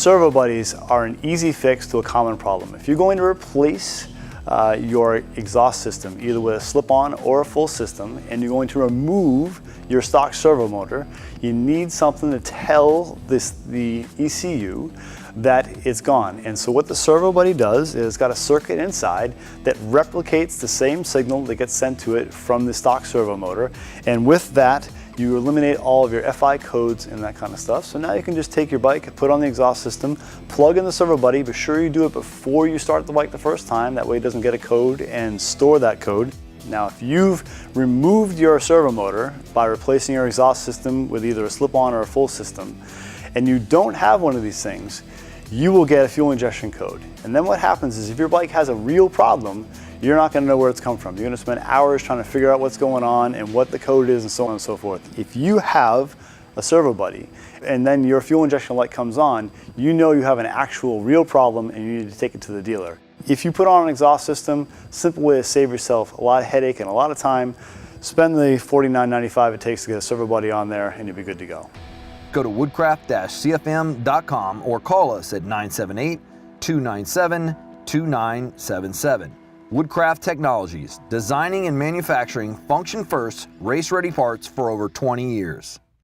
Servo Buddies are an easy fix to a common problem. If you're going to replace your exhaust system, either with a slip-on or a full system, and you're going to remove your stock servo motor, you need something to tell the ECU that it's gone. And so what the Servo Buddy does is it's got a circuit inside that replicates the same signal that gets sent to it from the stock servo motor. And with that, you eliminate all of your FI codes and that kind of stuff. So now you can just take your bike, put on the exhaust system, plug in the Servo Buddy. Be sure you do it before you start the bike the first time. That way it doesn't get a code, and store that code. Now, if you've removed your servo motor by replacing your exhaust system with either a slip-on or a full system, and you don't have one of these things, you will get a fuel injection code. And then what happens is if your bike has a real problem, you're not going to know where it's come from. You're going to spend hours trying to figure out what's going on and what the code is and so on and so forth. If you have a Servo Buddy and then your fuel injection light comes on, you know you have an actual real problem and you need to take it to the dealer. If you put on an exhaust system, simple way to save yourself a lot of headache and a lot of time, spend the $49.95 it takes to get a Servo Buddy on there and you'll be good to go. Go to woodcraft-cfm.com or call us at 978-297-2977. Woodcraft Technologies, designing and manufacturing function-first, race-ready parts for over 20 years.